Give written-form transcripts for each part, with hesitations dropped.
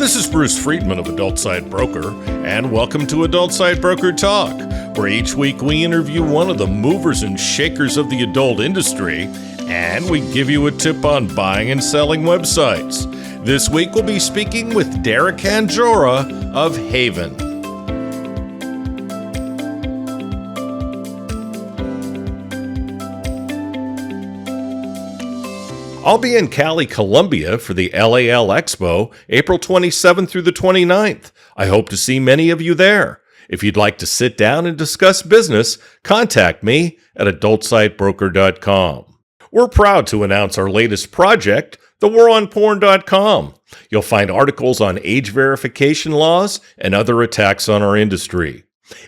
This is Bruce Friedman of Adult Side Broker, and welcome to Adult Side Broker Talk, where each week we interview one of the movers and shakers of the adult industry, and we give you a tip on buying and selling websites. This week we'll be speaking with Derek Hanjora of Havven. I'll be in Cali, Colombia for the LAL Expo, April 27th through the 29th. I hope to see many of you there. If you'd like to sit down and discuss business, contact me at adultsitebroker.com. We're proud to announce our latest project, thewaronporn.com. You'll find articles on age verification laws and other attacks on our industry.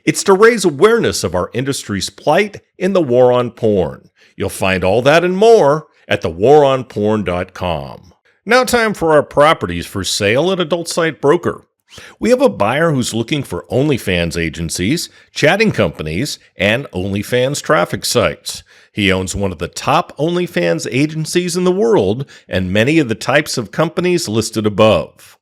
It's to raise awareness of our industry's plight in the war on porn. You'll find all that and more at thewaronporn.com. Now time for our properties for sale at Adult Site Broker. We have a buyer who's looking for OnlyFans agencies, chatting companies, and OnlyFans traffic sites. He owns one of the top OnlyFans agencies in the world and many of the types of companies listed above.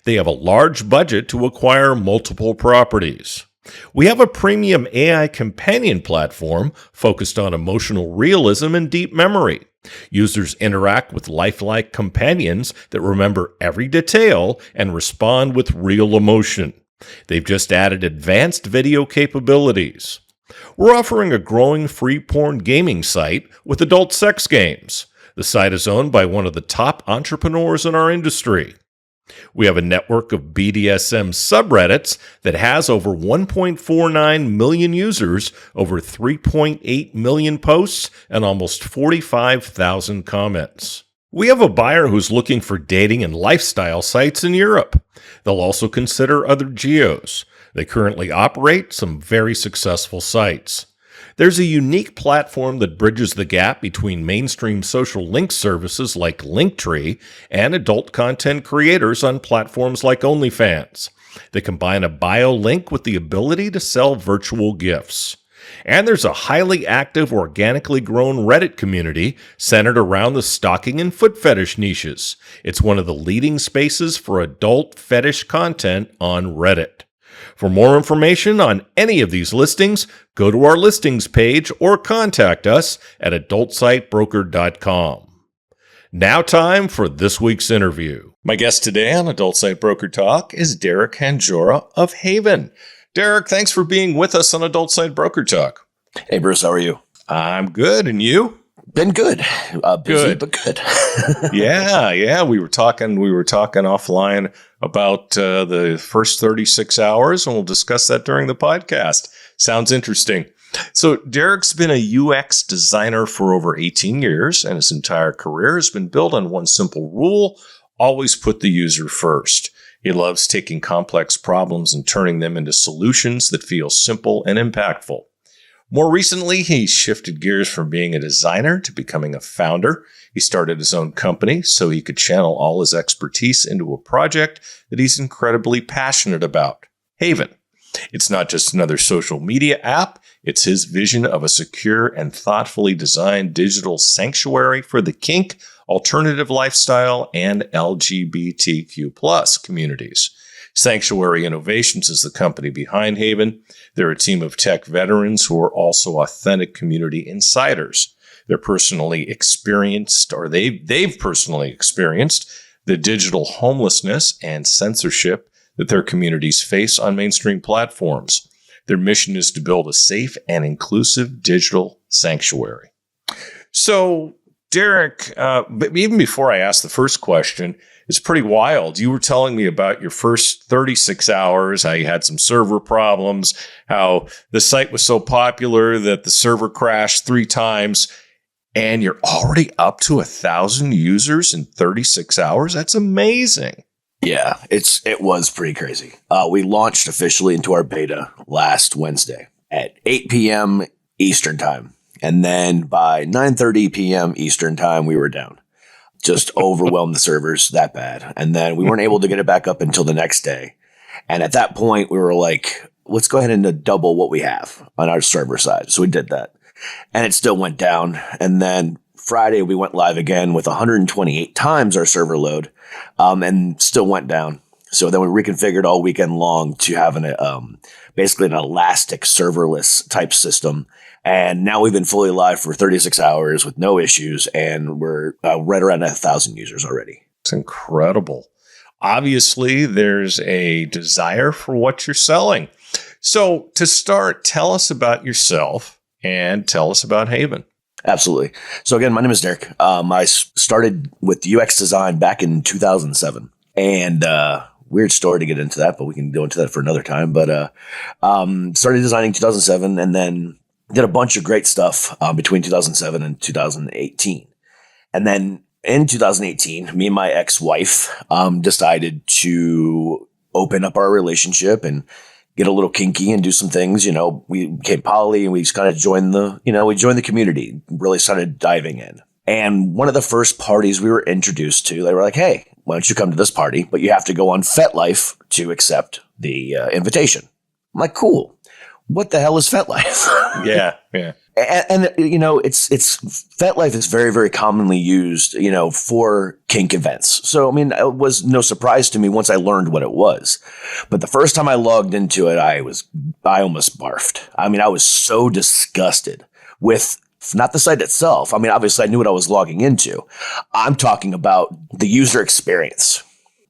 They have a large budget to acquire multiple properties. We have a premium AI companion platform focused on emotional realism and deep memory. Users interact with lifelike companions that remember every detail and respond with real emotion. They've just added advanced video capabilities. We're offering a growing free porn gaming site with adult sex games. The site is owned by one of the top entrepreneurs in our industry. We have a network of BDSM subreddits that has over 1.49 million users, over 3.8 million posts, and almost 45,000 comments. We have a buyer who's looking for dating and lifestyle sites in Europe. They'll also consider other geos. They currently operate some very successful sites. There's a unique platform that bridges the gap between mainstream social link services like Linktree and adult content creators on platforms like OnlyFans. They combine a bio link with the ability to sell virtual gifts. And there's a highly active, organically grown Reddit community centered around the stalking and foot fetish niches. It's one of the leading spaces for adult fetish content on Reddit. For more information on any of these listings, go to our listings page or contact us at adultsitebroker.com. Now time for this week's interview. My guest today on Adult Site Broker Talk is Derek Hanjora of Havven. Derek, thanks for being with us on Adult Site Broker Talk. Hey, Bruce, how are you? I'm good, and you? Been good. Busy, but good. Yeah. We were talking offline about the first 36 hours, and we'll discuss that during the podcast. Sounds interesting. So Derek's been a UX designer for over 18 years, and his entire career has been built on one simple rule: always put the user first. He loves taking complex problems and turning them into solutions that feel simple and impactful. More recently, he shifted gears from being a designer to becoming a founder. He started his own company so he could channel all his expertise into a project that he's incredibly passionate about: Havven. It's not just another social media app. It's his vision of a secure and thoughtfully designed digital sanctuary for the kink, alternative lifestyle, and LGBTQ+ communities. Sanctuary Innovations is the company behind Havven. They're a team of tech veterans who are also authentic community insiders. They've personally experienced the digital homelessness and censorship that their communities face on mainstream platforms. Their mission is to build a safe and inclusive digital sanctuary. So, Derek, even before I ask the first question, it's pretty wild. You were telling me about your first 36 hours, how you had some server problems, how the site was so popular that the server crashed 3 times, and you're already up to 1,000 users in 36 hours. That's amazing. Yeah, it was pretty crazy. We launched officially into our beta last Wednesday at 8 p.m. Eastern time. And then by 9:30 p.m. Eastern time, we were down. Just overwhelmed the servers that bad. And then we weren't able to get it back up until the next day. And at that point, we were like, let's go ahead and double what we have on our server side. So we did that. And it still went down. And then Friday, we went live again with 128 times our server load, and still went down. So then we reconfigured all weekend long to have basically an elastic serverless type system. And now we've been fully live for 36 hours with no issues. And we're right around 1,000 users already. It's incredible. Obviously, there's a desire for what you're selling. So to start, tell us about yourself and tell us about Havven. Absolutely. So again, my name is Derek. I started with UX design back in 2007. And weird story to get into that, but we can go into that for another time. But started designing in 2007 and then did a bunch of great stuff between 2007 and 2018. And then in 2018, me and my ex-wife decided to open up our relationship and get a little kinky and do some things. You know, we became poly and we just kind of joined the community, really started diving in. And one of the first parties we were introduced to, they were like, hey, why don't you come to this party? But you have to go on FetLife to accept the invitation. I'm like, cool. What the hell is FetLife? Yeah. And you know, it's FetLife is very, very commonly used, you know, for kink events. So, I mean, it was no surprise to me once I learned what it was. But the first time I logged into it, I almost barfed. I mean, I was so disgusted with not the site itself. I mean, obviously I knew what I was logging into. I'm talking about the user experience.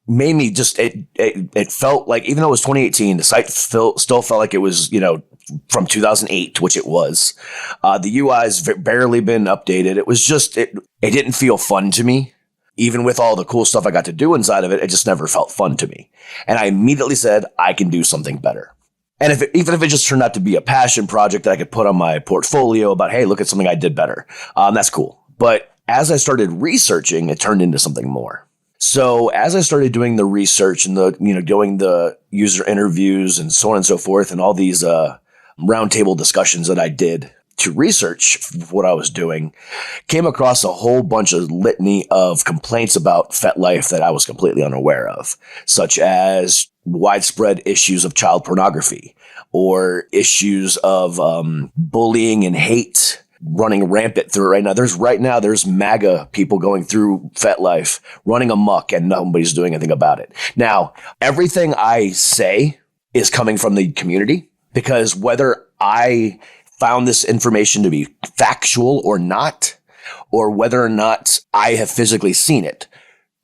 Made me just, it felt like, even though it was 2018, the site still felt like it was, you know, from 2008, which it was. The UI's barely been updated. It was just, it didn't feel fun to me. Even with all the cool stuff I got to do inside of it, it just never felt fun to me. And I immediately said, I can do something better. And even if it just turned out to be a passion project that I could put on my portfolio about, hey, look at something I did better. That's cool. But as I started researching, it turned into something more. So as I started doing the research and doing the user interviews and so on and so forth, and all these roundtable discussions that I did to research what I was doing, came across a whole bunch of litany of complaints about FetLife that I was completely unaware of, such as widespread issues of child pornography or issues of bullying and hate running rampant through it right now. There's MAGA people going through FetLife running amok and nobody's doing anything about it. Now, everything I say is coming from the community, because whether I found this information to be factual or not, or whether or not I have physically seen it,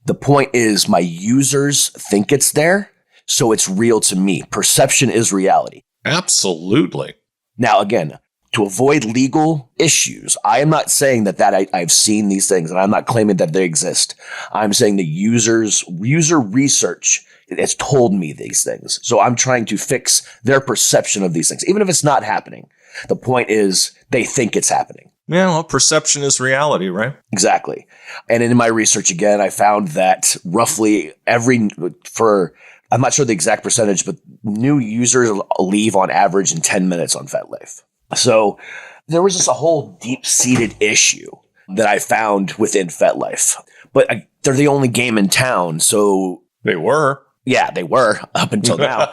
the point is my users think it's there, so it's real to me. Perception is reality. Absolutely. Now, again, to avoid legal issues, I am not saying that I've seen these things, and I'm not claiming that they exist. I'm saying the user research has told me these things. So I'm trying to fix their perception of these things, even if it's not happening. The point is they think it's happening. Yeah, well, perception is reality, right? Exactly. And in my research, again, I found that roughly I'm not sure the exact percentage, but new users leave on average in 10 minutes on FetLife. So there was just a whole deep-seated issue that I found within FetLife. But they're the only game in town, so... They were. Yeah, they were up until now.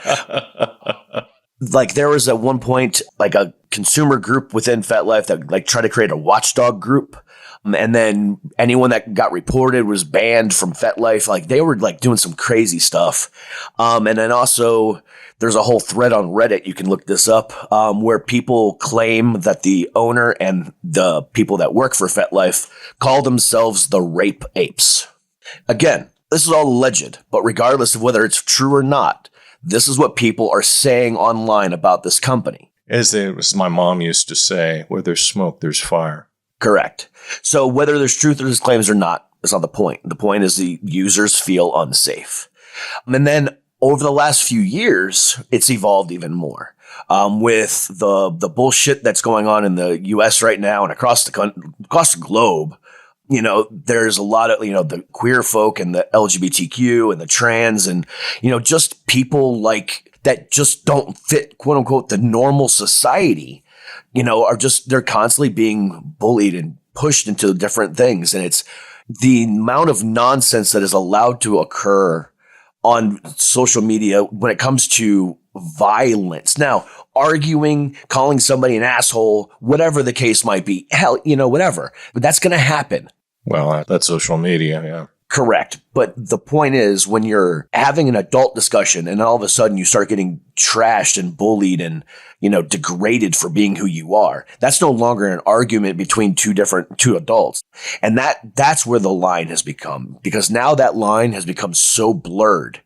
Like, there was at one point like a consumer group within FetLife that like tried to create a watchdog group. And then anyone that got reported was banned from FetLife. Like, they were like doing some crazy stuff. And then also there's a whole thread on Reddit. You can look this up, where people claim that the owner and the people that work for FetLife call themselves the rape apes. Again, this is all alleged, but regardless of whether it's true or not, this is what people are saying online about this company. As my mom used to say, where there's smoke, there's fire. Correct. So whether there's truth or there's claims or not, is not the point. The point is the users feel unsafe. And then over the last few years, it's evolved even more. With the bullshit that's going on in the US right now and across the globe. You know, there's a lot of, the queer folk and the LGBTQ and the trans and, just people like that just don't fit, quote unquote, the normal society, they're constantly being bullied and pushed into different things. And it's the amount of nonsense that is allowed to occur on social media when it comes to violence. Now, arguing, calling somebody an asshole, whatever the case might be, hell, whatever. But that's going to happen. Well, that's social media, yeah. Correct. But the point is, when you're having an adult discussion and all of a sudden you start getting trashed and bullied and, degraded for being who you are, that's no longer an argument between two adults. And that's where the line has become, because now that line has become so blurred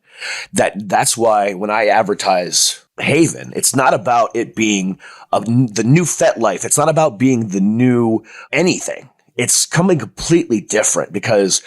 that's why when I advertise Havven, it's not about it being the new FetLife. It's not about being the new anything. It's coming completely different, because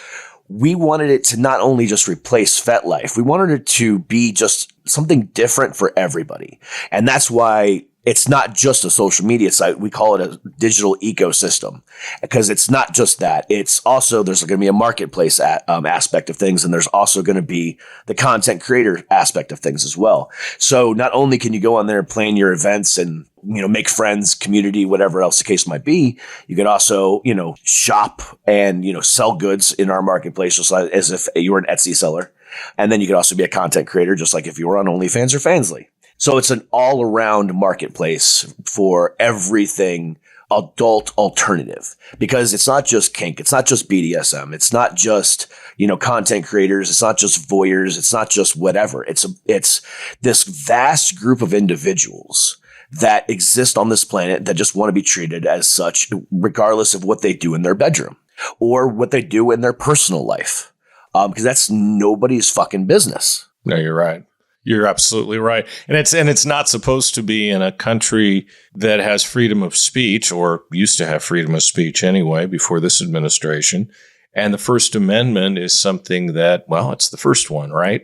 we wanted it to not only just replace FetLife, we wanted it to be just something different for everybody. And that's why it's not just a social media site. We call it a digital ecosystem, because it's not just that. It's also, there's going to be a marketplace aspect of things. And there's also going to be the content creator aspect of things as well. So not only can you go on there and plan your events and, make friends, community, whatever else the case might be, you could also, shop and, sell goods in our marketplace, just like as if you were an Etsy seller. And then you could also be a content creator, just like if you were on OnlyFans or Fansly. So it's an all-around marketplace for everything adult alternative, because it's not just kink. It's not just BDSM. It's not just, content creators. It's not just voyeurs. It's not just whatever. It's this vast group of individuals that exist on this planet that just want to be treated as such, regardless of what they do in their bedroom or what they do in their personal life. Because that's nobody's fucking business. No, you're right. You're absolutely right. And it's not supposed to be in a country that has freedom of speech, or used to have freedom of speech anyway, before this administration. And the First Amendment is something that, well, it's the first one, right?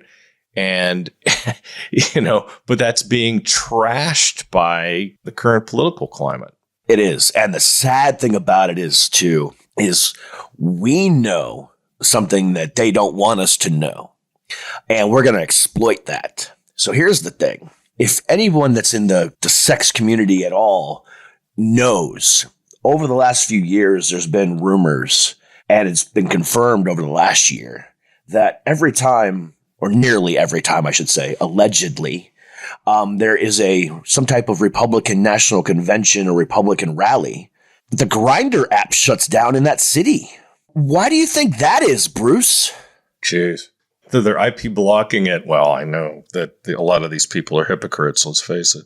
And, but that's being trashed by the current political climate. It is. And the sad thing about it is we know something that they don't want us to know. And we're going to exploit that. So here's the thing. If anyone that's in the sex community at all knows, over the last few years, there's been rumors, and it's been confirmed over the last year, that every time, or nearly every time, I should say, allegedly, there is some type of Republican National Convention or Republican rally, the Grindr app shuts down in that city. Why do you think that is, Bruce? Jeez. They're IP blocking it. Well, I know that a lot of these people are hypocrites, let's face it.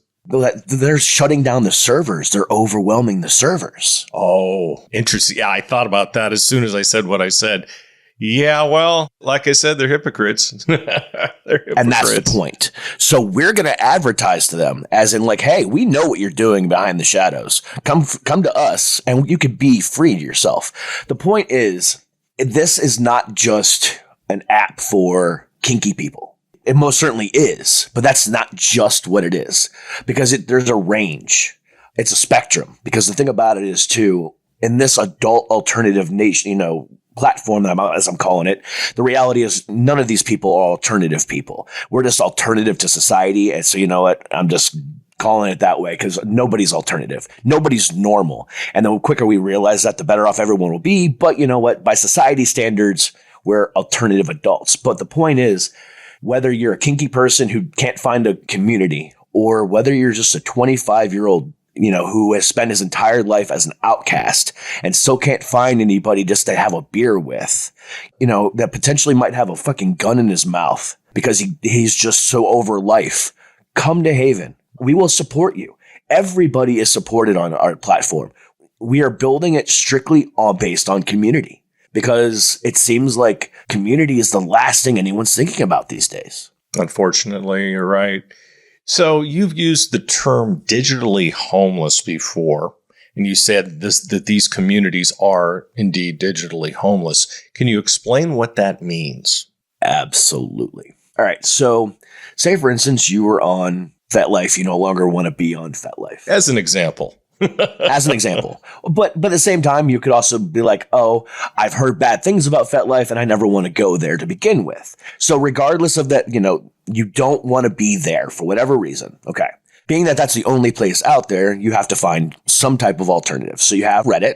They're shutting down the servers. They're overwhelming the servers. Oh, interesting. Yeah, I thought about that as soon as I said what I said. Yeah, well, like I said, they're hypocrites. They're hypocrites. And that's the point. So we're going to advertise to them as in like, hey, we know what you're doing behind the shadows. Come to us and you can be free to yourself. The point is, this is not just an app for kinky people. It most certainly is, but that's not just what it is, because there's a range. It's a spectrum, because the thing about it is too, in this adult alternative nation, platform that as I'm calling it, the reality is none of these people are alternative people. We're just alternative to society. And so, you know what? I'm just calling it that way, because nobody's alternative. Nobody's normal. And the quicker we realize that, the better off everyone will be. But you know what? By society standards, we're alternative adults. But the point is, whether you're a kinky person who can't find a community, or whether you're just a 25-year-old, who has spent his entire life as an outcast and still can't find anybody just to have a beer with, that potentially might have a fucking gun in his mouth because he's just so over life, come to Havven. We will support you. Everybody is supported on our platform. We are building it strictly based on community, because it seems like community is the last thing anyone's thinking about these days. Unfortunately, you're right. So you've used the term digitally homeless before, and you said that these communities are indeed digitally homeless. Can you explain what that means? Absolutely. All right. So say, for instance, you were on FetLife. You no longer want to be on FetLife. As an example. As an example. But at the same time, you could also be like, oh, I've heard bad things about FetLife and I never want to go there to begin with. So regardless of that, you don't want to be there for whatever reason. Okay. Being that that's the only place out there, you have to find some type of alternative. So you have Reddit,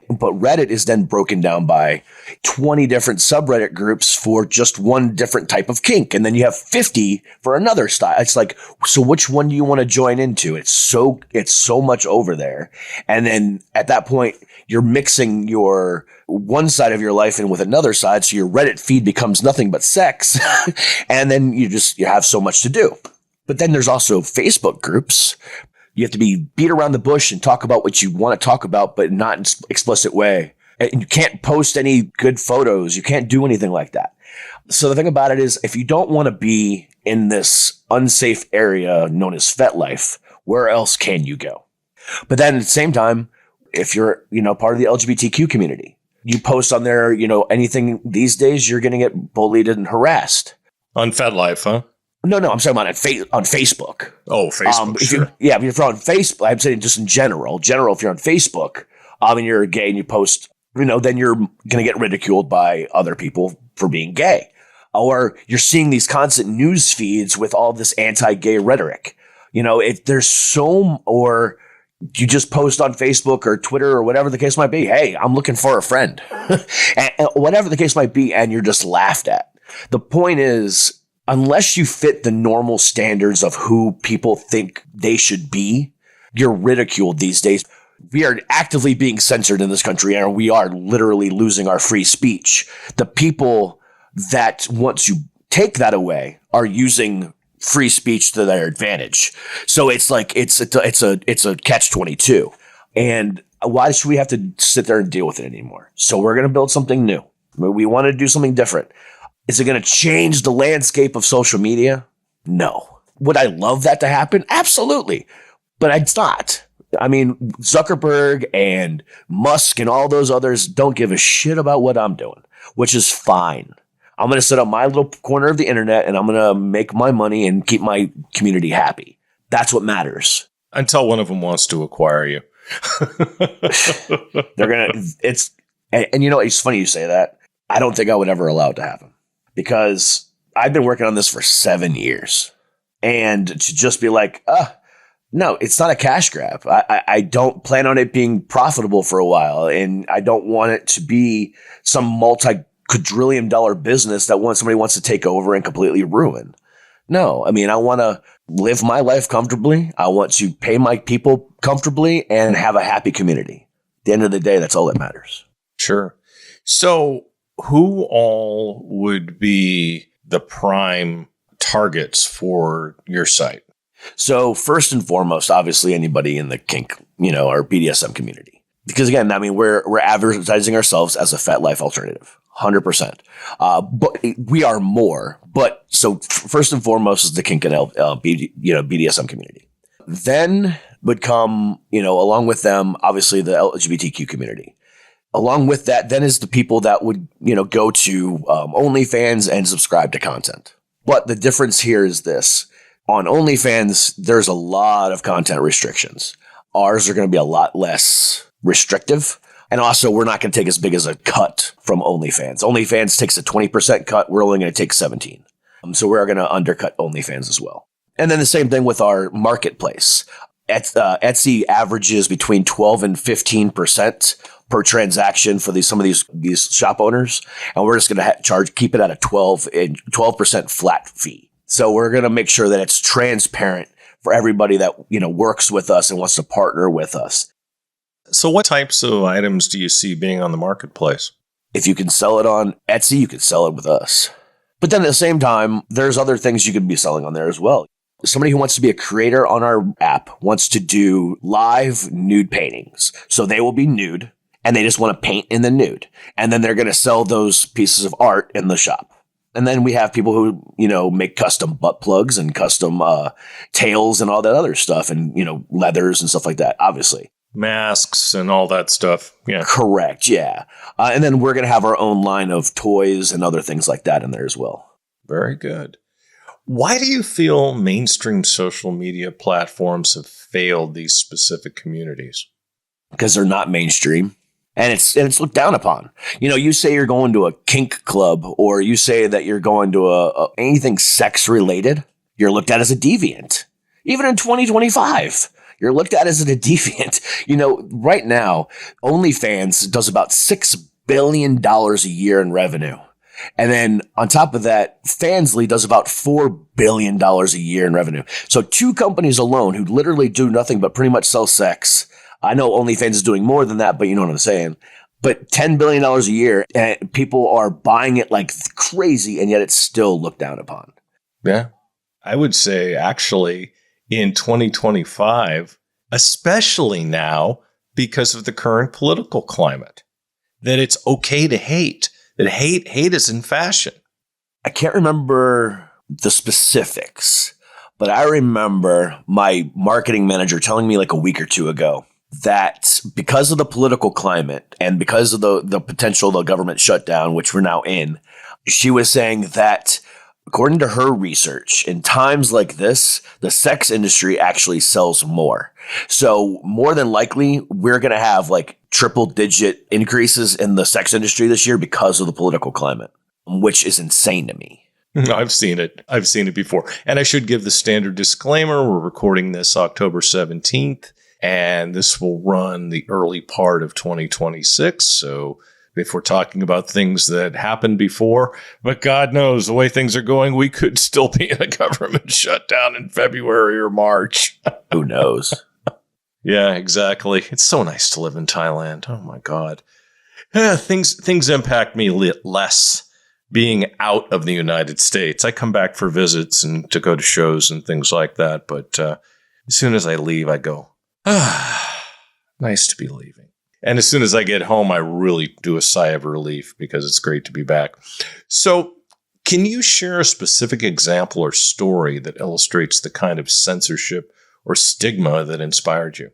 but Reddit is then broken down by 20 different subreddit groups for just one different type of kink. And then you have 50 for another style. It's like, so which one do you want to join into? It's so much over there. And then at that point, you're mixing your one side of your life in with another side. So your Reddit feed becomes nothing but sex. And then you have so much to do. But then there's also Facebook groups. You have to beat around the bush and talk about what you want to talk about, but not in an explicit way. And you can't post any good photos. You can't do anything like that. So the thing about it is, if you don't want to be in this unsafe area known as FetLife, where else can you go? But then at the same time, if you're, part of the LGBTQ community, you post on there, anything these days, you're going to get bullied and harassed. On FetLife, huh? No, I'm talking about on Facebook. Oh, Facebook, sure. If you're on Facebook, I'm saying just in general, if you're on Facebook, and you're gay and you post, then you're going to get ridiculed by other people for being gay. Or you're seeing these constant news feeds with all this anti-gay rhetoric. If there's or you just post on Facebook or Twitter or whatever the case might be, hey, I'm looking for a friend. And whatever the case might be, and you're just laughed at. The point is, unless you fit the normal standards of who people think they should be, you're ridiculed these days. We are actively being censored in this country, and we are literally losing our free speech. The people that want to take that away are using free speech to their advantage. So it's like it's a catch-22. And why should we have to sit there and deal with it anymore? So we're going to build something new. We want to do something different. Is it going to change the landscape of social media? No. Would I love that to happen? Absolutely. But it's not. I mean, Zuckerberg and Musk and all those others don't give a shit about what I'm doing, which is fine. I'm going to sit on my little corner of the internet and I'm going to make my money and keep my community happy. That's what matters. Until one of them wants to acquire you. It's funny you say that. I don't think I would ever allow it to happen. Because I've been working on this for 7 years. And to just be like, no, it's not a cash grab. I don't plan on it being profitable for a while. And I don't want it to be some multi-quadrillion-dollar business that somebody wants to take over and completely ruin. No, I mean, I want to live my life comfortably. I want to pay my people comfortably and have a happy community. At the end of the day, that's all that matters. Sure. So who all would be the prime targets for your site? So first and foremost, obviously anybody in the kink, or BDSM community. Because again, I mean, we're advertising ourselves as a FetLife alternative, 100%. But we are more. But so first and foremost is the kink and BDSM community. Then would come, along with them, obviously the LGBTQ community. Along with that, then is the people that would, go to OnlyFans and subscribe to content. But the difference here is this. On OnlyFans, there's a lot of content restrictions. Ours are going to be a lot less restrictive. And also, we're not going to take as big as a cut from OnlyFans. OnlyFans takes a 20% cut. We're only going to take 17%. So we're going to undercut OnlyFans as well. And then the same thing with our marketplace. Etsy averages between 12 and 15% per transaction for some of these shop owners. And we're just going to keep it at a 12% flat fee. So we're going to make sure that it's transparent for everybody that, works with us and wants to partner with us. So what types of items do you see being on the marketplace? If you can sell it on Etsy, you can sell it with us. But then at the same time, there's other things you could be selling on there as well. Somebody who wants to be a creator on our app wants to do live nude paintings. So they will be nude and they just want to paint in the nude. And then they're going to sell those pieces of art in the shop. And then we have people who, make custom butt plugs and custom tails and all that other stuff and, leathers and stuff like that, obviously. Masks and all that stuff. Yeah. Correct. Yeah. And then we're going to have our own line of toys and other things like that in there as well. Very good. Why do you feel mainstream social media platforms have failed these specific communities? Because they're not mainstream. And it's looked down upon. You say you're going to a kink club, or you say that you're going to anything sex related, you're looked at as a deviant. Even in 2025, you're looked at as a deviant. Right now, OnlyFans does about $6 billion a year in revenue. And then on top of that, Fansly does about $4 billion a year in revenue. So two companies alone who literally do nothing but pretty much sell sex I know OnlyFans is doing more than that, but you know what I'm saying. But $10 billion a year, and people are buying it like crazy, and yet it's still looked down upon. Yeah. I would say actually in 2025, especially now because of the current political climate, that it's okay to hate, that hate is in fashion. I can't remember the specifics, but I remember my marketing manager telling me like a week or two ago that because of the political climate and because of the potential of the government shutdown, which we're now in, she was saying that according to her research, in times like this, the sex industry actually sells more. So more than likely, we're going to have like triple digit increases in the sex industry this year because of the political climate, which is insane to me. I've seen it. I've seen it before. And I should give the standard disclaimer. We're recording this October 17th. And this will run the early part of 2026. So if we're talking about things that happened before, but God knows the way things are going, we could still be in a government shutdown in February or March. Who knows? Yeah, exactly. It's so nice to live in Thailand. Oh, my God. Things impact me less being out of the United States. I come back for visits and to go to shows and things like that. But as soon as I leave, I go, nice to be leaving. And as soon as I get home, I really do a sigh of relief because it's great to be back. So can you share a specific example or story that illustrates the kind of censorship or stigma that inspired you?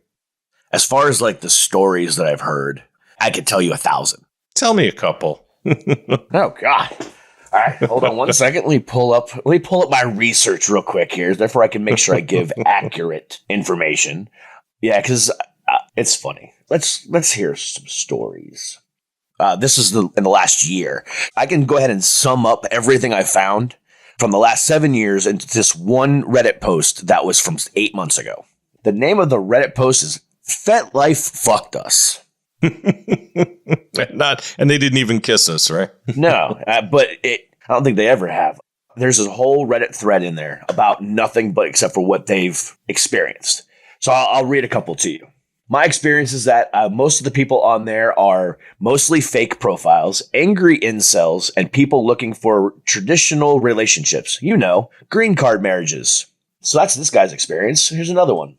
As far as like the stories that I've heard, I could tell you 1,000. Tell me a couple. Oh, God. All right, hold on one second. Let me pull up my research real quick here. Therefore, I can make sure I give accurate information. Yeah, because it's funny. Let's hear some stories. This is in the last year. I can go ahead and sum up everything I found from the last 7 years into this one Reddit post that was from 8 months ago. The name of the Reddit post is "FetLife Fucked Us." And they didn't even kiss us, right? No, but I don't think they ever have. There's a whole Reddit thread in there about nothing but except for what they've experienced. So I'll read a couple to you. My experience is that most of the people on there are mostly fake profiles, angry incels, and people looking for traditional relationships. You know, green card marriages. So that's this guy's experience. Here's another one.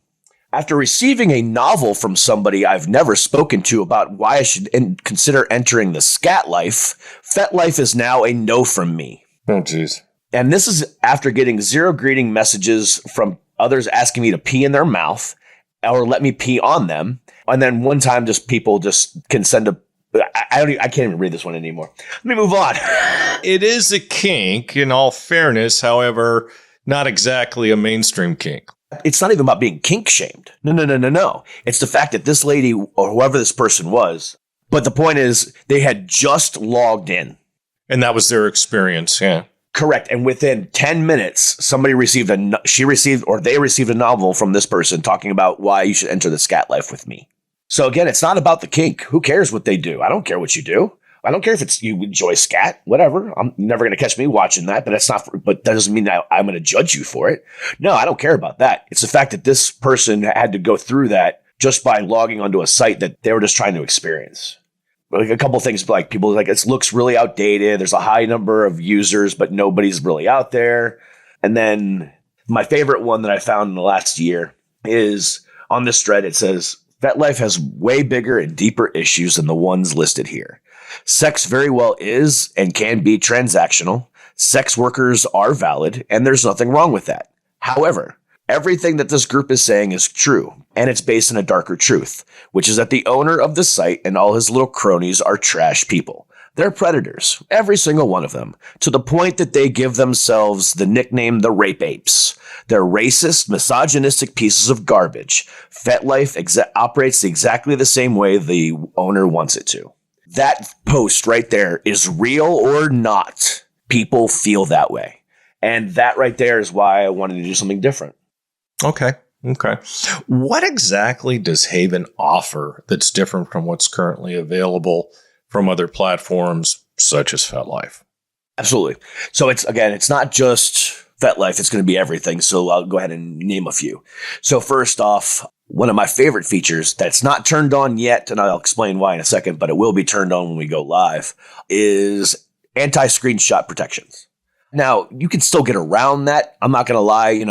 After receiving a novel from somebody I've never spoken to about why I should consider entering the scat life, FetLife is now a no from me. Oh, jeez. And this is after getting 0 greeting messages from others asking me to pee in their mouth or let me pee on them. And then one time just people just can send I can't even read this one anymore. Let me move on. It is a kink in all fairness, however, not exactly a mainstream kink. It's not even about being kink shamed. No. It's the fact that this lady or whoever this person was, but the point is they had just logged in. And that was their experience, yeah. Correct. And within 10 minutes, they received a novel from this person talking about why you should enter the scat life with me. So again, it's not about the kink. Who cares what they do? I don't care what you do. I don't care if it's you enjoy scat, whatever. I'm never going to catch me watching that, but that doesn't mean that I'm going to judge you for it. No, I don't care about that. It's the fact that this person had to go through that just by logging onto a site that they were just trying to experience. Like a couple of things, like people like it looks really outdated. There's a high number of users, but nobody's really out there. And then my favorite one that I found in the last year is on this thread. It says, FetLife has way bigger and deeper issues than the ones listed here. Sex very well is and can be transactional. Sex workers are valid, and there's nothing wrong with that. However, everything that this group is saying is true, and it's based on a darker truth, which is that the owner of the site and all his little cronies are trash people. They're predators, every single one of them, to the point that they give themselves the nickname the Rape Apes. They're racist, misogynistic pieces of garbage. FetLife operates exactly the same way the owner wants it to. That post right there is real or not. People feel that way. And that right there is why I wanted to do something different. Okay. What exactly does Havven offer that's different from what's currently available from other platforms such as FetLife? Absolutely. So it's not just FetLife. It's going to be everything. So I'll go ahead and name a few. So first off, One of my favorite features that's not turned on yet, and I'll explain why in a second, but it will be turned on when we go live, is anti-screenshot protections. Now, you can still get around that. I'm not going to lie,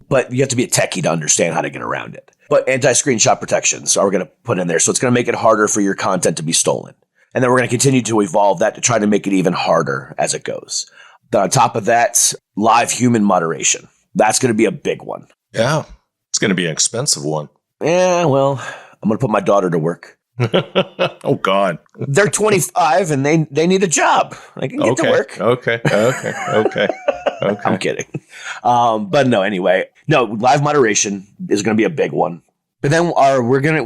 but you have to be a techie to understand how to get around it. But anti-screenshot protections are going to put in there. So it's going to make it harder for your content to be stolen. And then we're going to continue to evolve that to try to make it even harder as it goes. Then on top of that, live human moderation. That's going to be a big one. Yeah, it's going to be an expensive one. Yeah, well, I'm going to put my daughter to work. Oh, God. They're 25 and they need a job. I can get to work. Okay. I'm kidding. But no, anyway. No, live moderation is going to be a big one. But then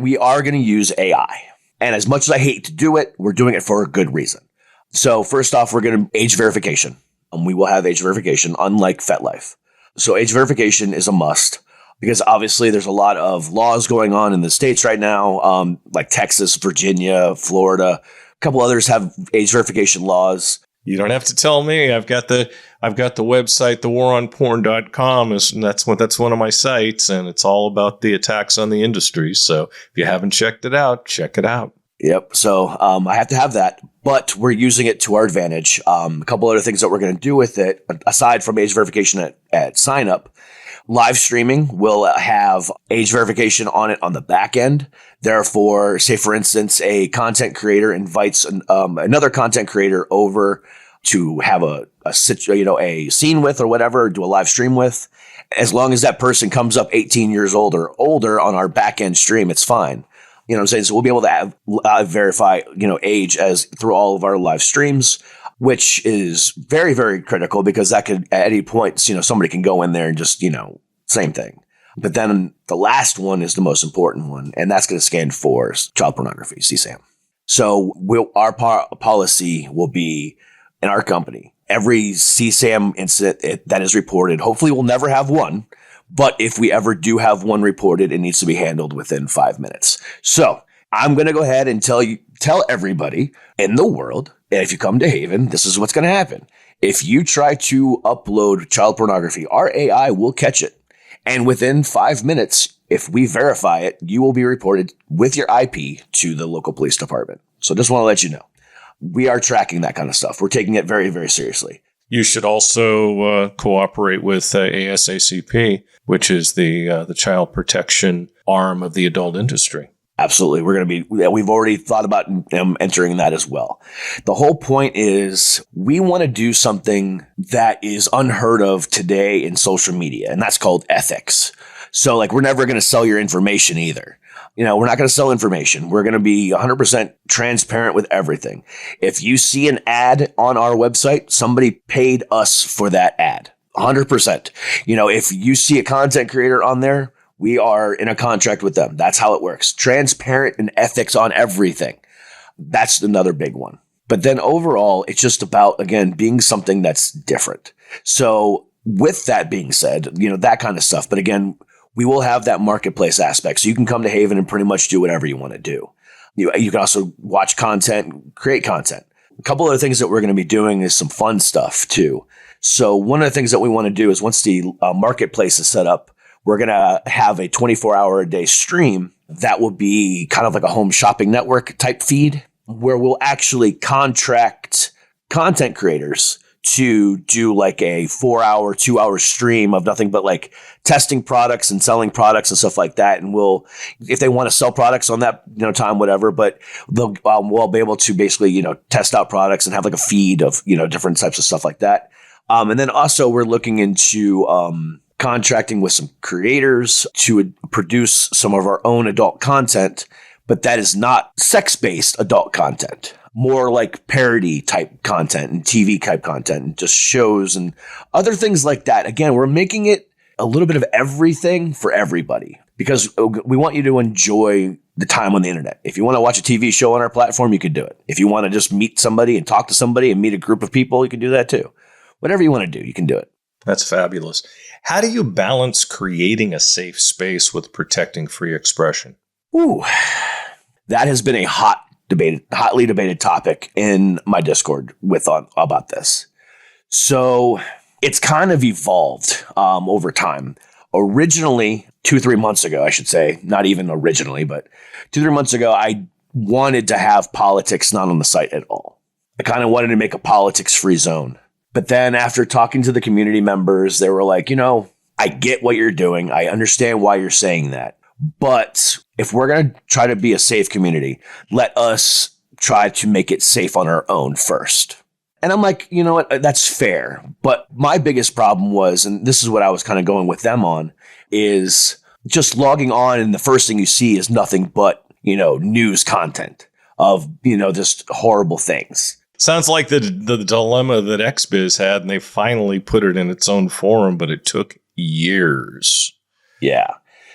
we are going to use AI. And as much as I hate to do it, we're doing it for a good reason. So first off, we're going to age verification. We will have age verification, unlike FetLife. So age verification is a must because obviously there's a lot of laws going on in the states right now, like Texas, Virginia, Florida. A couple others have age verification laws. You don't have to tell me. I've got the website, thewaronporn.com, and that's one of my sites, and it's all about the attacks on the industry. So if you haven't checked it out, check it out. Yep. So I have to have that, but we're using it to our advantage. A couple other things that we're going to do with it, aside from age verification at sign up, live streaming will have age verification on it on the back end. Therefore, say for instance, a content creator invites another content creator over to have a scene with or whatever, do a live stream with. As long as that person comes up 18 years old or older on our back end stream, it's fine. You know what I'm saying? So we'll be able to verify, age as through all of our live streams, which is very, very critical because that could at any point, somebody can go in there and just, same thing. But then the last one is the most important one, and that's going to scan for child pornography, CSAM. So our policy will be in our company, every CSAM incident that is reported, hopefully we'll never have one. But if we ever do have one reported, it needs to be handled within 5 minutes. So I'm going to go ahead and tell everybody in the world, and if you come to Haven, this is what's going to happen. If you try to upload child pornography, our AI will catch it. And within 5 minutes, if we verify it, you will be reported with your IP to the local police department. So just want to let you know, we are tracking that kind of stuff. We're taking it very, very seriously. You should also cooperate with ASACP, which is the child protection arm of the adult industry. Absolutely. We've already thought about entering that as well. The whole point is we want to do something that is unheard of today in social media, and that's called ethics. So we're never going to sell your information either. We're not going to sell information. We're going to be 100% transparent with everything. If you see an ad on our website, somebody paid us for that ad. 100%. If you see a content creator on there, we are in a contract with them. That's how it works. Transparent and ethics on everything. That's another big one. But then overall, it's just about, again, being something that's different. So with that being said, that kind of stuff. But again, we will have that marketplace aspect. So you can come to Haven and pretty much do whatever you want to do. You can also watch content, create content. A couple other things that we're going to be doing is some fun stuff too. So one of the things that we want to do is once the marketplace is set up, we're going to have a 24-hour-a-day stream that will be kind of like a home shopping network type feed where we'll actually contract content creators to do like a 4-hour, 2-hour stream of nothing but testing products and selling products and stuff like that. And if they want to sell products on that, time, whatever, but we'll be able to basically, test out products and have a feed of, different types of stuff like that. And then also we're looking into, contracting with some creators to produce some of our own adult content, but that is not sex-based adult content. More like parody type content and TV type content and just shows and other things like that. Again, we're making it a little bit of everything for everybody because we want you to enjoy the time on the internet. If you want to watch a TV show on our platform, you can do it. If you want to just meet somebody and talk to somebody and meet a group of people, you can do that too. Whatever you want to do, you can do it. That's fabulous. How do you balance creating a safe space with protecting free expression? Ooh, that has been a hotly debated topic in my Discord about this. So it's kind of evolved over time. Originally, 2-3 months ago, I should say, not even originally, but 2-3 months ago, I wanted to have politics not on the site at all. I kind of wanted to make a politics-free zone. But then after talking to the community members, they were like, I get what you're doing. I understand why you're saying that. But if we're going to try to be a safe community, let us try to make it safe on our own first. And I'm like, you know what? That's fair. But my biggest problem was, and this is what I was kind of going with them on, is just logging on and the first thing you see is nothing but, news content of, just horrible things. Sounds like the dilemma that XBiz had, and they finally put it in its own forum, but it took years. Yeah.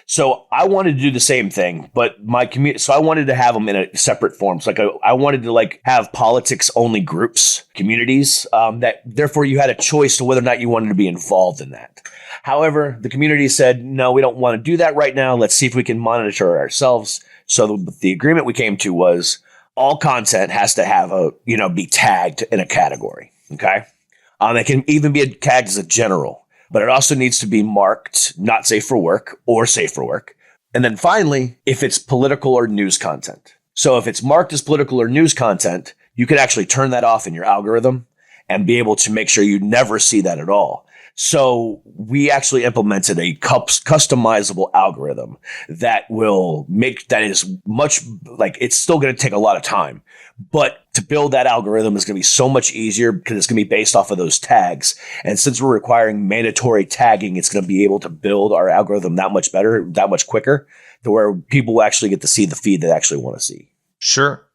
So I wanted to do the same thing, but my community, so I wanted to have them in a separate form. So I wanted to have politics only groups, communities, that therefore you had a choice to whether or not you wanted to be involved in that. However, the community said, no, we don't want to do that right now. Let's see if we can monitor it ourselves. So the agreement we came to was all content has to have be tagged in a category. Okay. It can even be tagged as a general. But it also needs to be marked not safe for work or safe for work. And then finally, if it's political or news content. So if it's marked as political or news content, you could actually turn that off in your algorithm and be able to make sure you never see that at all. So we actually implemented a customizable algorithm that is much it's still going to take a lot of time. But to build that algorithm is going to be so much easier because it's going to be based off of those tags. And since we're requiring mandatory tagging, it's going to be able to build our algorithm that much better, that much quicker, to where people will actually get to see the feed they actually want to see. Sure.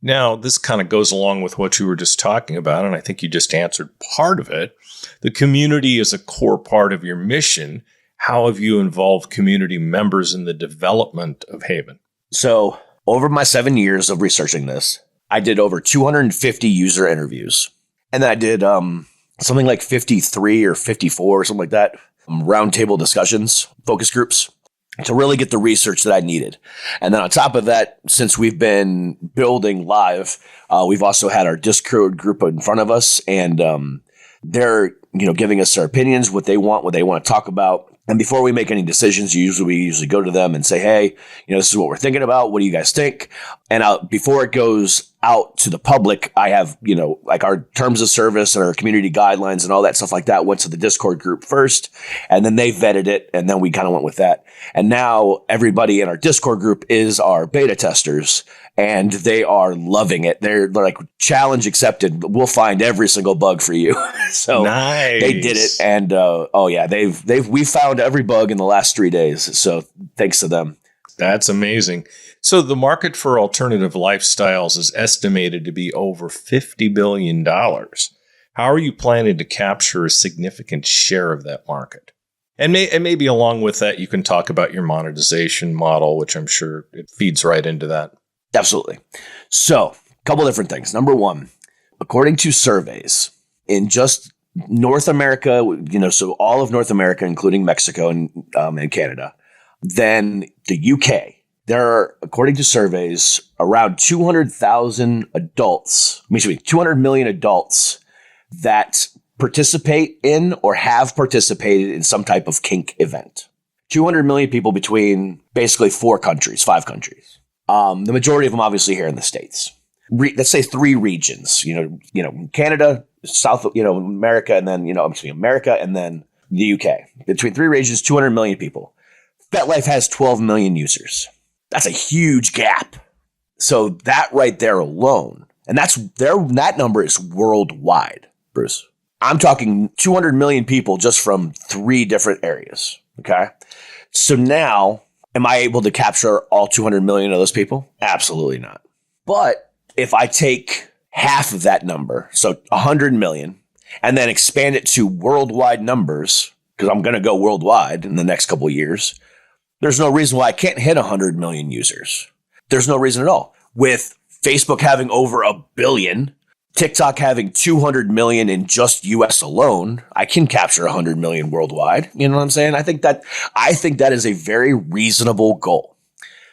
Now, this kind of goes along with what you were just talking about, and I think you just answered part of it. The community is a core part of your mission. How have you involved community members in the development of Havven? So over my 7 years of researching this, I did over 250 user interviews. And then I did something like 53 or 54 or something like that, roundtable discussions, focus groups, to really get the research that I needed. And then on top of that, since we've been building live, we've also had our Discord group in front of us, and they're giving us their opinions, what they want to talk about. And before we make any decisions, we usually go to them and say, hey, this is what we're thinking about. What do you guys think? And before it goes out to the public, I have, our terms of service and our community guidelines and all that stuff like that went to the Discord group first. And then they vetted it. And then we kind of went with that. And now everybody in our Discord group is our beta testers. And they are loving it. They're like, challenge accepted. We'll find every single bug for you. So nice. They did it. And we found every bug in the last 3 days. So thanks to them. That's amazing. So the market for alternative lifestyles is estimated to be over $50 billion. How are you planning to capture a significant share of that market? And maybe along with that, you can talk about your monetization model, which I'm sure it feeds right into that. Absolutely. So a couple different things. Number one, according to surveys in just North America, so all of North America, including Mexico and Canada, then the UK, there are, according to surveys, around 200,000 adults, 200 million adults that participate in or have participated in some type of kink event. 200 million people between basically 5 countries. The majority of them obviously here in the States. Let's say 3 regions, Canada, South, America, and then, America and then the UK. Between 3 regions, 200 million people. FetLife has 12 million users. That's a huge gap. So that right there alone, and that number is worldwide, Bruce. I'm talking 200 million people just from 3 different areas. Okay. So now, am I able to capture all 200 million of those people? Absolutely not. But if I take half of that number, so 100 million, and then expand it to worldwide numbers, because I'm going to go worldwide in the next couple of years, there's no reason why I can't hit 100 million users. There's no reason at all. With Facebook having over 1 billion, TikTok having 200 million in just US alone, I can capture 100 million worldwide. You know what I'm saying? I think that is a very reasonable goal.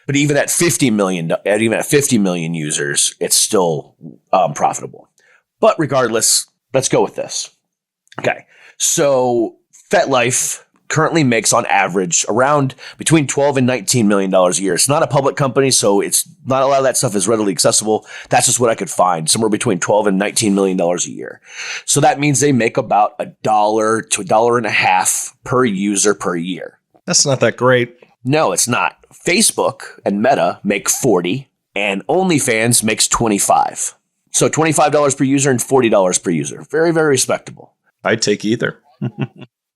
But even at 50 million users, it's still profitable. But regardless, let's go with this. Okay. So FetLife currently makes on average around between $12 and $19 million a year. It's not a public company, so it's not a lot of that stuff is readily accessible. That's just what I could find, somewhere between $12 and $19 million a year. So that means they make about $1 to $1.50 per user per year. That's not that great. No, it's not. Facebook and Meta make 40 and OnlyFans makes 25. So $25 per user and $40 per user. Very, very respectable. I'd take either.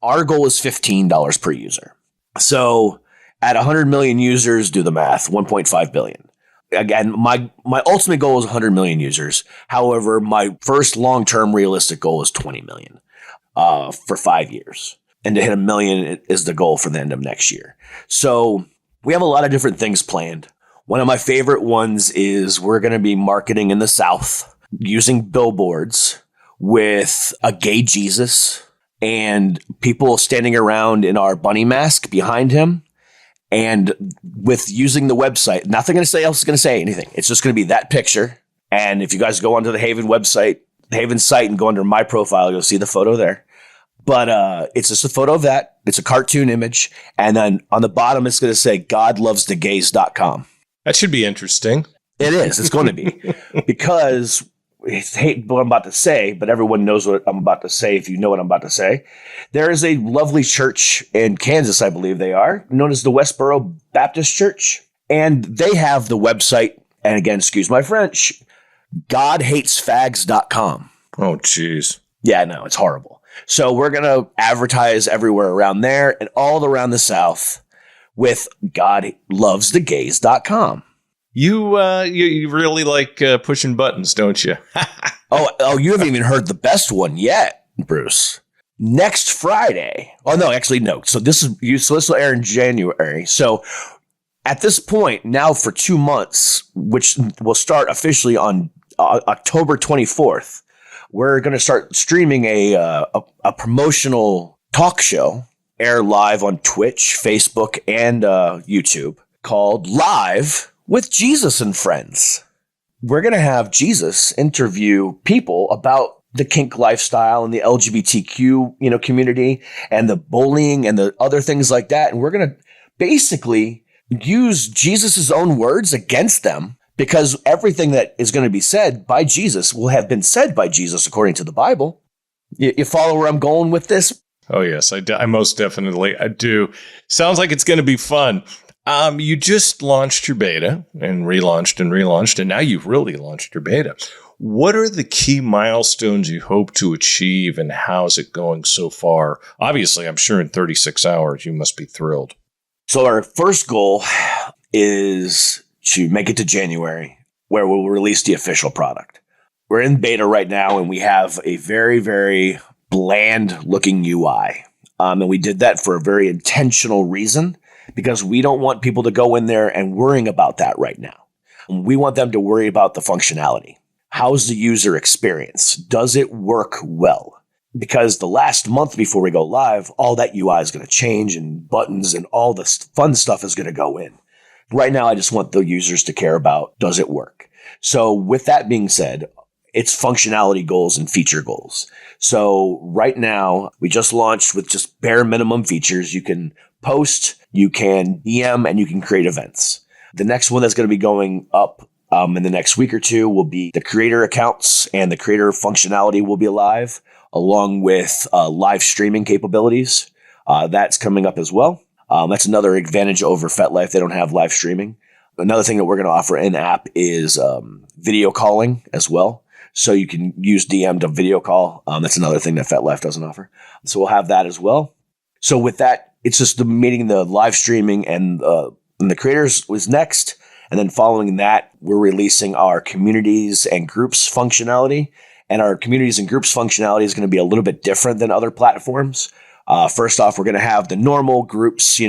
Our goal is $15 per user. So at 100 million users, do the math, 1.5 billion. Again, my ultimate goal is 100 million users. However, my first long-term realistic goal is 20 million for 5 years. And to hit 1 million is the goal for the end of next year. So we have a lot of different things planned. One of my favorite ones is we're going to be marketing in the South using billboards with a gay Jesus and people standing around in our bunny mask behind him, and with using the website. Nothing else is going to say anything. It's just going to be that picture. And if you guys go onto the Havven website, the Havven site, and go under my profile, you'll see the photo there. But it's just a photo of that. It's a cartoon image. And then on the bottom, it's going to say godlovesthegays.com. That should be interesting. It is. It's going to be. Because I hate what I'm about to say, but everyone knows what I'm about to say if you know what I'm about to say. There is a lovely church in Kansas, I believe they are, known as the Westboro Baptist Church. And they have the website, and again, excuse my French, godhatesfags.com. Oh, geez. Yeah, no, it's horrible. So we're going to advertise everywhere around there and all around the South with godlovesthegays.com. You really like pushing buttons, don't you? Oh, you haven't even heard the best one yet, Bruce. Next Friday. Oh, no, actually, no. So this will air in January. So at this point, now for 2 months, which will start officially on October 24th, we're going to start streaming a promotional talk show, air live on Twitch, Facebook, and YouTube, called Live with Jesus and Friends. We're going to have Jesus interview people about the kink lifestyle and the LGBTQ, community and the bullying and the other things like that. And we're going to basically use Jesus's own words against them, because everything that is going to be said by Jesus will have been said by Jesus according to the Bible. You follow where I'm going with this? Oh, yes, I most definitely do. Sounds like it's going to be fun. You just launched your beta and relaunched, and now you've really launched your beta. What are the key milestones you hope to achieve, and how's it going so far? Obviously, I'm sure in 36 hours, you must be thrilled. So our first goal is to make it to January, where we'll release the official product. We're in beta right now, and we have a very, very bland-looking UI. And we did that for a very intentional reason, because we don't want people to go in there and worrying about that right now. We want them to worry about the functionality. How's the user experience? Does it work well? Because the last month before we go live, all that UI is going to change, and buttons and all the fun stuff is going to go in. Right now, I just want the users to care about, does it work? So with that being said, it's functionality goals and feature goals. So right now, we just launched with just bare minimum features. You can post, you can DM, and you can create events. The next one that's going to be going up in the next week or two will be the creator accounts, and the creator functionality will be live, along with live streaming capabilities. That's coming up as well. That's another advantage over FetLife. They don't have live streaming. Another thing that we're going to offer in-app is video calling as well. So you can use DM to video call. That's another thing that FetLife doesn't offer. So we'll have that as well. So with that, it's just meeting the live streaming and the creators was next. And then following that, we're releasing our communities and groups functionality. And our communities and groups functionality is going to be a little bit different than other platforms. First off, we're going to have the normal groups,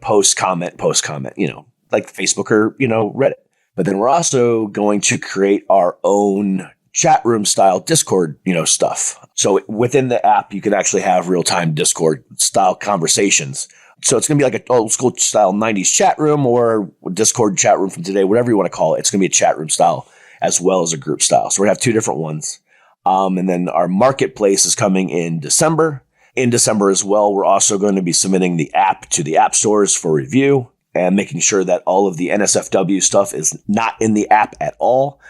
post comment, like Facebook or, Reddit. But then we're also going to create our own chat room style Discord, stuff. So within the app, you can actually have real-time Discord style conversations. So it's going to be like an old school style 90s chat room or Discord chat room from today, whatever you want to call it. It's going to be a chat room style as well as a group style. So we're going to have two different ones. And then our marketplace is coming in December. in December as well, we're also going to be submitting the app to the app stores for review and making sure that all of the NSFW stuff is not in the app at all.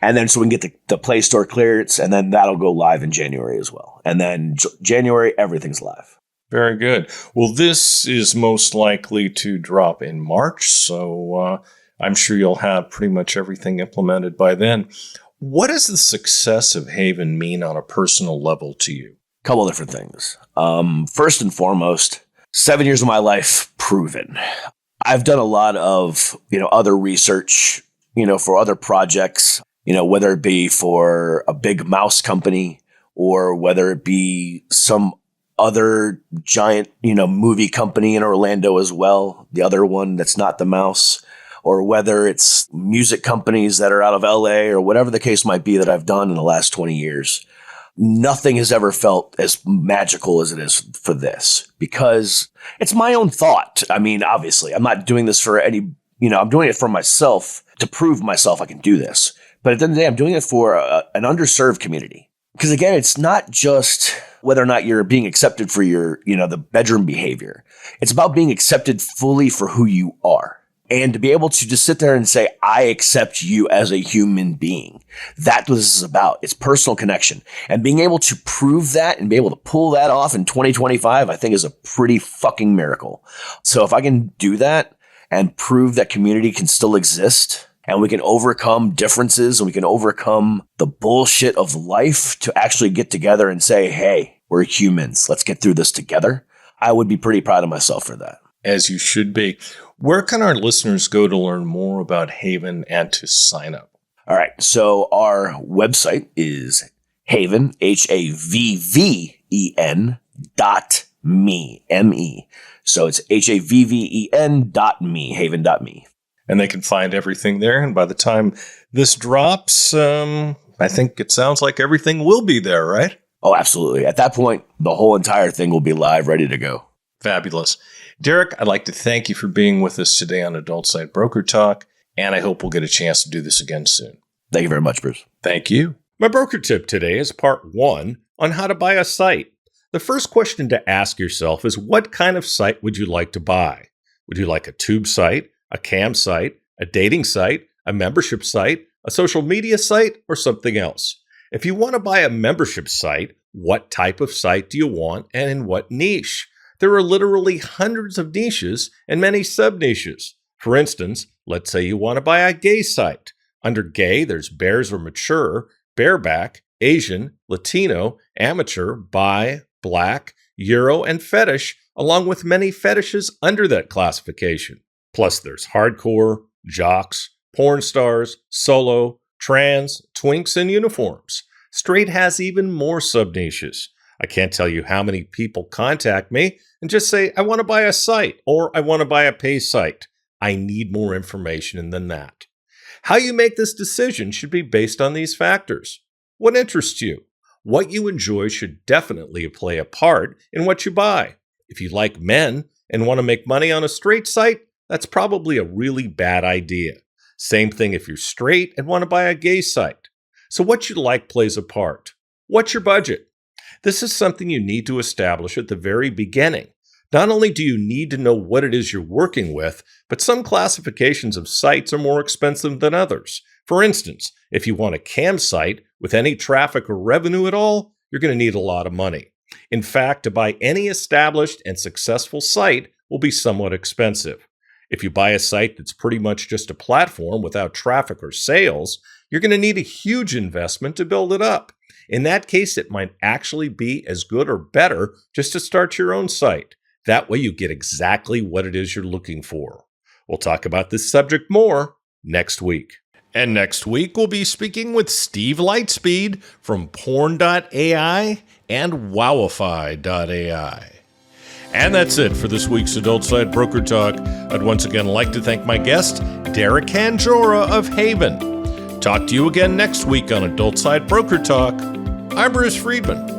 And then so we can get the Play Store clearance, and then that'll go live in January as well. And then January, everything's live. Very good. Well, this is most likely to drop in March, so I'm sure you'll have pretty much everything implemented by then. What does the success of Havven mean on a personal level to you? A couple different things. First and foremost, 7 years of my life proven. I've done a lot of, other research, for other projects, whether it be for a big mouse company or whether it be some other giant, movie company in Orlando as well, the other one that's not the mouse, or whether it's music companies that are out of LA or whatever the case might be that I've done in the last 20 years. Nothing has ever felt as magical as it is for this because it's my own thought. I mean, obviously, I'm not doing this for any, I'm doing it for myself to prove myself I can do this. But at the end of the day, I'm doing it for an underserved community. Because again, it's not just whether or not you're being accepted for your, the bedroom behavior. It's about being accepted fully for who you are. And to be able to just sit there and say, I accept you as a human being. That's what this is about. It's personal connection. And being able to prove that and be able to pull that off in 2025, I think is a pretty fucking miracle. So if I can do that and prove that community can still exist and we can overcome differences and we can overcome the bullshit of life to actually get together and say, hey, we're humans. Let's get through this together. I would be pretty proud of myself for that. As you should be. Where can our listeners go to learn more about Havven and to sign up? All right. So our website is Havven, HAVVEN.me, M-E. So it's HAVVEN.me, Havven.me. And they can find everything there. And by the time this drops, I think it sounds like everything will be there, right? Oh, absolutely. At that point, the whole entire thing will be live, ready to go. Fabulous. Derek, I'd like to thank you for being with us today on Adult Site Broker Talk, and I hope we'll get a chance to do this again soon. Thank you very much, Bruce. Thank you. My broker tip today is part 1 on how to buy a site. The first question to ask yourself is, what kind of site would you like to buy? Would you like a tube site, a cam site, a dating site, a membership site, a social media site, or something else? If you want to buy a membership site, what type of site do you want and in what niche? There are literally hundreds of niches and many sub-niches. For instance, let's say you want to buy a gay site. Under gay, there's bears or mature, bareback, Asian, Latino, amateur, bi, black, Euro, and fetish, along with many fetishes under that classification. Plus, there's hardcore, jocks, porn stars, solo, trans, twinks, and uniforms. Straight has even more sub-niches. I can't tell you how many people contact me and just say, I want to buy a site or I want to buy a pay site. I need more information than that. How you make this decision should be based on these factors. What interests you? What you enjoy should definitely play a part in what you buy. If you like men and want to make money on a straight site, that's probably a really bad idea. Same thing if you're straight and want to buy a gay site. So what you like plays a part. What's your budget? This is something you need to establish at the very beginning. Not only do you need to know what it is you're working with, but some classifications of sites are more expensive than others. For instance, if you want a cam site with any traffic or revenue at all, you're going to need a lot of money. In fact, to buy any established and successful site will be somewhat expensive. If you buy a site that's pretty much just a platform without traffic or sales, you're going to need a huge investment to build it up. In that case, it might actually be as good or better just to start your own site. That way you get exactly what it is you're looking for. We'll talk about this subject more next week. And next week, we'll be speaking with Steve Lightspeed from Porn.ai and Wowify.ai. And that's it for this week's Adult Site Broker Talk. I'd once again like to thank my guest, Derek Hanjora of Havven. Talk to you again next week on Adult Site Broker Talk. I'm Bruce Friedman.